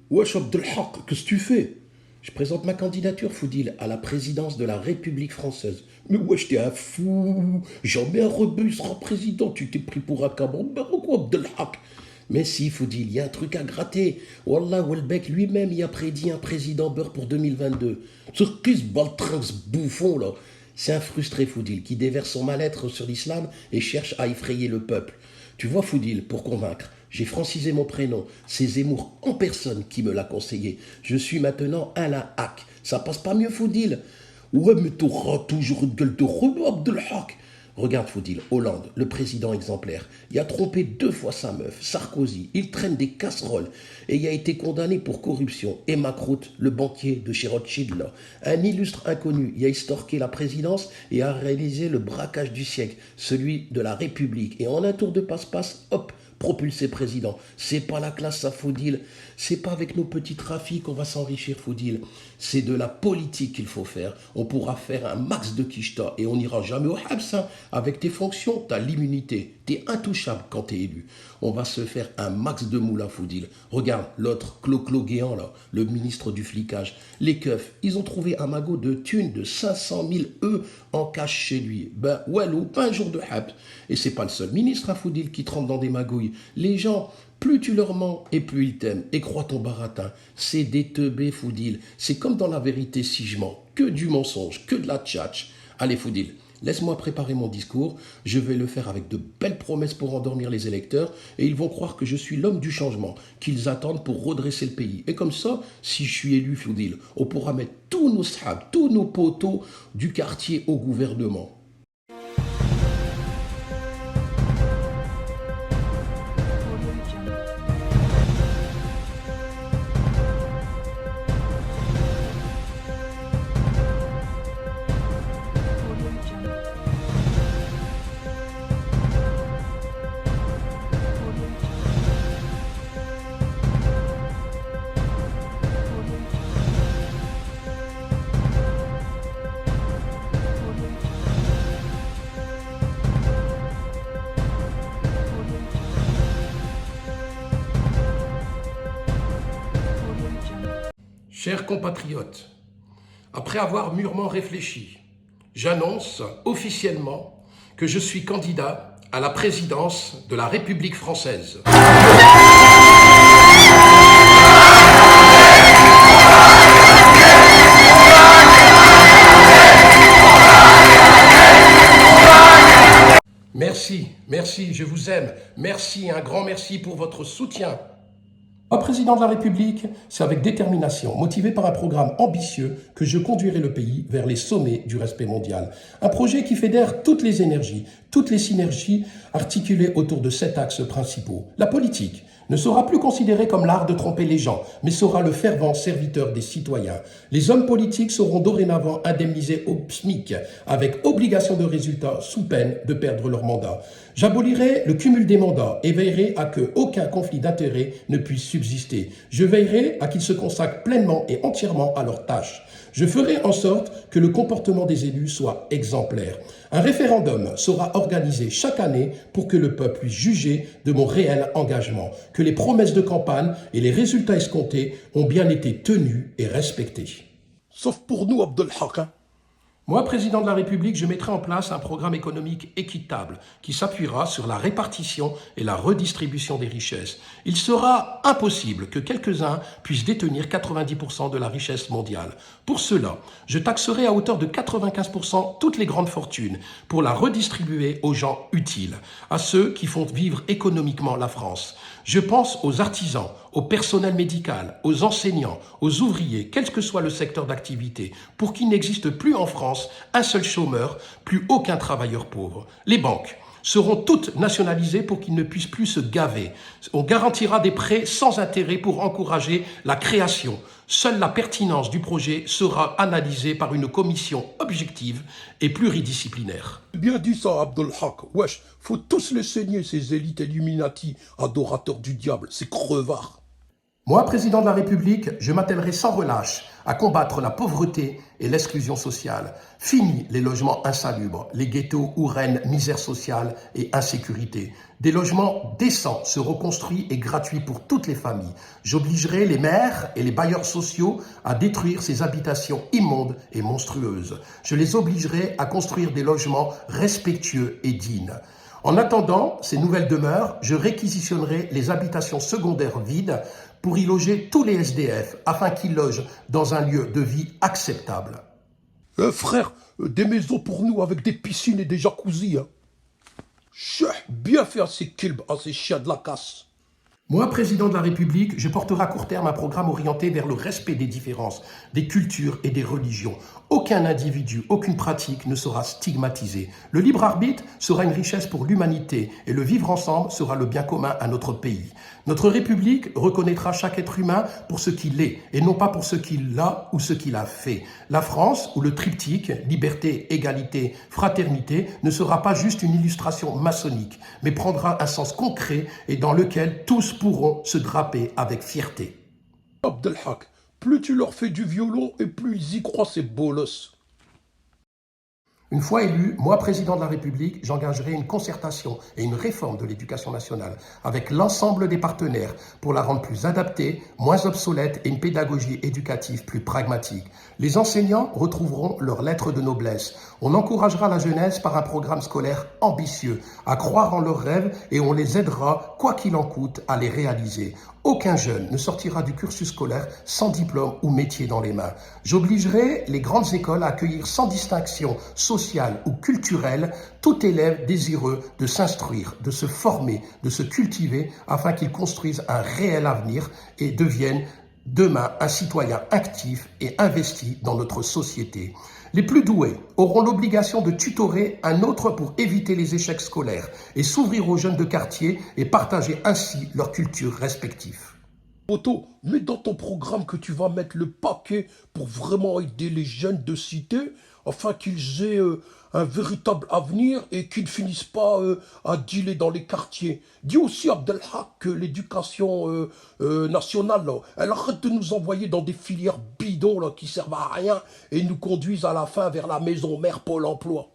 Wesh Abdelhak, qu'est-ce que tu fais? Je présente ma candidature, Foudil, à la présidence de la République française. Mais wesh, t'es un fou. Jamais un rebeu sera président. Tu t'es pris pour un camembert ou quoi, Abdelhak? Mais si, Foudil, il y a un truc à gratter. Wallah, Welbeck lui-même y a prédit un président beurre pour 2022. Ce qui se baltringue, ce bouffon, là. C'est un frustré, Foudil, qui déverse son mal-être sur l'islam et cherche à effrayer le peuple. Tu vois, Foudil, pour convaincre, j'ai francisé mon prénom. C'est Zemmour en personne qui me l'a conseillé. Je suis maintenant Alain Hack. Ça passe pas mieux, Foudil? Ouais, mais t'auras toujours une gueule de rebeu, Abdelhak. Regarde, Foudil, Hollande, le président exemplaire, il a trompé 2 fois sa meuf, Sarkozy, il traîne des casseroles et il a été condamné pour corruption. Et Macron, le banquier de chez Rothschild, là, un illustre inconnu, il a estorqué la présidence et a réalisé le braquage du siècle, celui de la République. Et en un tour de passe-passe, hop, propulsé président. C'est pas la classe, ça, Foudil. C'est pas avec nos petits trafics qu'on va s'enrichir, Foudil. C'est de la politique qu'il faut faire. On pourra faire un max de quicheta et on n'ira jamais au Habs. Hein. Avec tes fonctions, t'as l'immunité. T'es intouchable quand t'es élu. On va se faire un max de moulin, Foudil. Regarde, l'autre, Clo-Clo Guéant, là, le ministre du flicage. Les keufs, ils ont trouvé un magot de thunes de 500 000 œufs en cache chez lui. Ben, walou, pas un jour de Habs. Et c'est pas le seul ministre, hein, Foudil, qui trempe dans des magouilles. Les gens, plus tu leur mens et plus ils t'aiment. Et crois ton baratin, c'est des teubés, Foudil. C'est comme dans La Vérité si je mens. Que du mensonge, que de la tchatch. Allez, Foudil, laisse-moi préparer mon discours. Je vais le faire avec de belles promesses pour endormir les électeurs. Et ils vont croire que je suis l'homme du changement, qu'ils attendent pour redresser le pays. Et comme ça, si je suis élu, Foudil, on pourra mettre tous nos sahabs, tous nos poteaux du quartier au gouvernement. Chers compatriotes, après avoir mûrement réfléchi, j'annonce officiellement que je suis candidat à la présidence de la République française. Merci, je vous aime. Merci, un grand merci pour votre soutien. Au président de la République, c'est avec détermination, motivé par un programme ambitieux, que je conduirai le pays vers les sommets du respect mondial. Un projet qui fédère toutes les énergies, toutes les synergies articulées autour de 7 axes principaux. La politique ne sera plus considérée comme l'art de tromper les gens, mais sera le fervent serviteur des citoyens. Les hommes politiques seront dorénavant indemnisés au SMIC, avec obligation de résultat sous peine de perdre leur mandat. J'abolirai le cumul des mandats et veillerai à que aucun conflit d'intérêts ne puisse subsister. Je veillerai à qu'ils se consacrent pleinement et entièrement à leurs tâches. Je ferai en sorte que le comportement des élus soit exemplaire. Un référendum sera organisé chaque année pour que le peuple puisse juger de mon réel engagement, que les promesses de campagne et les résultats escomptés ont bien été tenus et respectés. Sauf pour nous, Abdelhak. Hein. Moi, président de la République, je mettrai en place un programme économique équitable qui s'appuiera sur la répartition et la redistribution des richesses. Il sera impossible que quelques-uns puissent détenir 90% de la richesse mondiale. Pour cela, je taxerai à hauteur de 95% toutes les grandes fortunes pour la redistribuer aux gens utiles, à ceux qui font vivre économiquement la France. Je pense aux artisans, au personnel médical, aux enseignants, aux ouvriers, quel que soit le secteur d'activité, pour qu'il n'existe plus en France un seul chômeur, plus aucun travailleur pauvre. Les banques seront toutes nationalisées pour qu'ils ne puissent plus se gaver. On garantira des prêts sans intérêt pour encourager la création. Seule la pertinence du projet sera analysée par une commission objective et pluridisciplinaire. Bien dit ça, Abdelhak. Wesh, faut tous les saigner, ces élites Illuminati, adorateurs du diable, ces crevards. Moi, président de la République, je m'attellerai sans relâche à combattre la pauvreté et l'exclusion sociale. Fini les logements insalubres, les ghettos où règne misère sociale et insécurité. Des logements décents seront construits et gratuits pour toutes les familles. J'obligerai les maires et les bailleurs sociaux à détruire ces habitations immondes et monstrueuses. Je les obligerai à construire des logements respectueux et dignes. En attendant ces nouvelles demeures, je réquisitionnerai les habitations secondaires vides pour y loger tous les SDF afin qu'ils logent dans un lieu de vie acceptable. Frère, des maisons pour nous avec des piscines et des jacuzzis. Hein. Bien fait à ces kilbs, à ces chiens de la casse. Moi, président de la République, je porterai à court terme un programme orienté vers le respect des différences, des cultures et des religions. Aucun individu, aucune pratique ne sera stigmatisé. Le libre arbitre sera une richesse pour l'humanité et le vivre ensemble sera le bien commun à notre pays. Notre République reconnaîtra chaque être humain pour ce qu'il est et non pas pour ce qu'il a ou ce qu'il a fait. La France, où le triptyque liberté, égalité, fraternité ne sera pas juste une illustration maçonnique, mais prendra un sens concret et dans lequel tous pourront se draper avec fierté. Abdelhak, plus tu leur fais du violon et plus ils y croient ces bolosses. Une fois élu, moi, président de la République, j'engagerai une concertation et une réforme de l'éducation nationale avec l'ensemble des partenaires pour la rendre plus adaptée, moins obsolète et une pédagogie éducative plus pragmatique. Les enseignants retrouveront leur lettre de noblesse. On encouragera la jeunesse par un programme scolaire ambitieux, à croire en leurs rêves et on les aidera, quoi qu'il en coûte, à les réaliser. Aucun jeune ne sortira du cursus scolaire sans diplôme ou métier dans les mains. J'obligerai les grandes écoles à accueillir sans distinction sociale ou culturelle tout élève désireux de s'instruire, de se former, de se cultiver afin qu'il construise un réel avenir et devienne demain un citoyen actif et investi dans notre société. Les plus doués auront l'obligation de tutorer un autre pour éviter les échecs scolaires et s'ouvrir aux jeunes de quartier et partager ainsi leurs cultures respectives. Otto, mets dans ton programme que tu vas mettre le paquet pour vraiment aider les jeunes de cité afin qu'ils aient un véritable avenir et qu'ils ne finissent pas à dealer dans les quartiers. Dis aussi, Abdelhak, que l'éducation nationale, là, elle arrête de nous envoyer dans des filières bidons là, qui servent à rien et nous conduisent à la fin vers la maison mère Pôle emploi.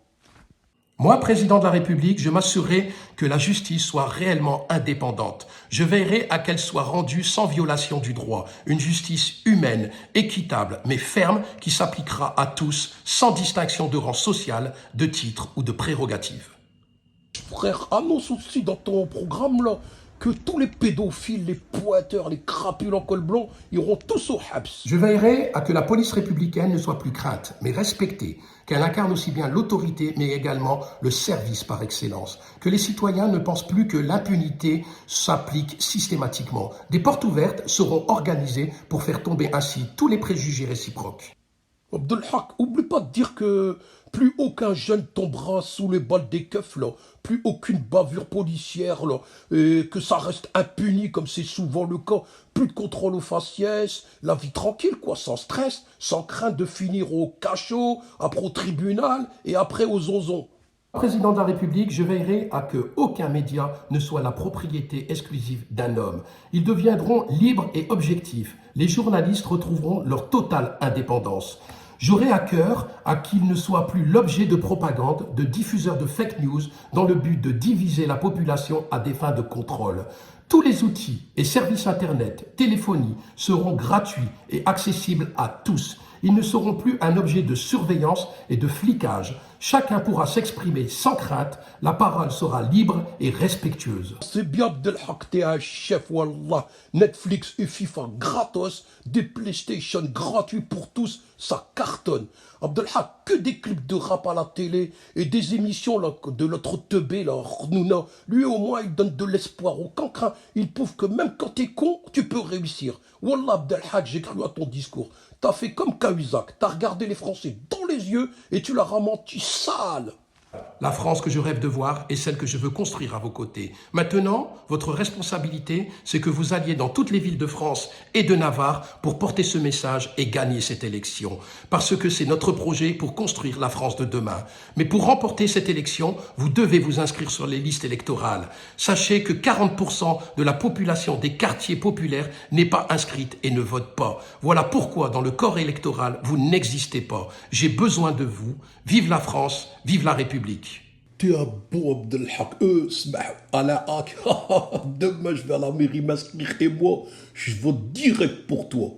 Moi, président de la République, je m'assurerai que la justice soit réellement indépendante. Je veillerai à qu'elle soit rendue sans violation du droit. Une justice humaine, équitable, mais ferme, qui s'appliquera à tous, sans distinction de rang social, de titre ou de prérogative. Frère, annonce aussi dans ton programme là que tous les pédophiles, les pointeurs, les crapules en col blanc iront tous au Habs. Je veillerai à que la police républicaine ne soit plus crainte, mais respectée, qu'elle incarne aussi bien l'autorité, mais également le service par excellence, que les citoyens ne pensent plus que l'impunité s'applique systématiquement. Des portes ouvertes seront organisées pour faire tomber ainsi tous les préjugés réciproques. Abdelhak, oublie pas de dire que plus aucun jeune tombera sous les balles des keufs, là, plus aucune bavure policière, là, et que ça reste impuni comme c'est souvent le cas, plus de contrôle aux faciès, la vie tranquille, quoi, sans stress, sans crainte de finir au cachot, après au tribunal et après aux onzons. Président de la République, je veillerai à que aucun média ne soit la propriété exclusive d'un homme. Ils deviendront libres et objectifs. Les journalistes retrouveront leur totale indépendance. J'aurai à cœur à qu'ils ne soient plus l'objet de propagande, de diffuseurs de fake news dans le but de diviser la population à des fins de contrôle. Tous les outils et services Internet, téléphonie seront gratuits et accessibles à tous. Ils ne seront plus un objet de surveillance et de flicage. Chacun pourra s'exprimer sans crainte. La parole sera libre et respectueuse. C'est bien Abdelhak, t'es un chef, wallah. Netflix et FIFA gratos, des PlayStation gratuits pour tous, ça cartonne. Abdelhak, que des clips de rap à la télé et des émissions là, de notre teubé, là, Rnouna. Lui au moins il donne de l'espoir au cancrin. Il prouve que même quand t'es con, tu peux réussir. Wallah Abdelhak, j'ai cru à ton discours. T'as fait comme Cahuzac, t'as regardé les Français dans les yeux et tu leur as menti sale. La France que je rêve de voir est celle que je veux construire à vos côtés. Maintenant, votre responsabilité, c'est que vous alliez dans toutes les villes de France et de Navarre pour porter ce message et gagner cette élection. Parce que c'est notre projet pour construire la France de demain. Mais pour remporter cette élection, vous devez vous inscrire sur les listes électorales. Sachez que 40% de la population des quartiers populaires n'est pas inscrite et ne vote pas. Voilà pourquoi dans le corps électoral, vous n'existez pas. J'ai besoin de vous. Vive la France, vive la République. T'es un bon Abdelhak. Smah, ala hak. Demain, je vais à la mairie m'inscrire et moi, je vote direct pour toi.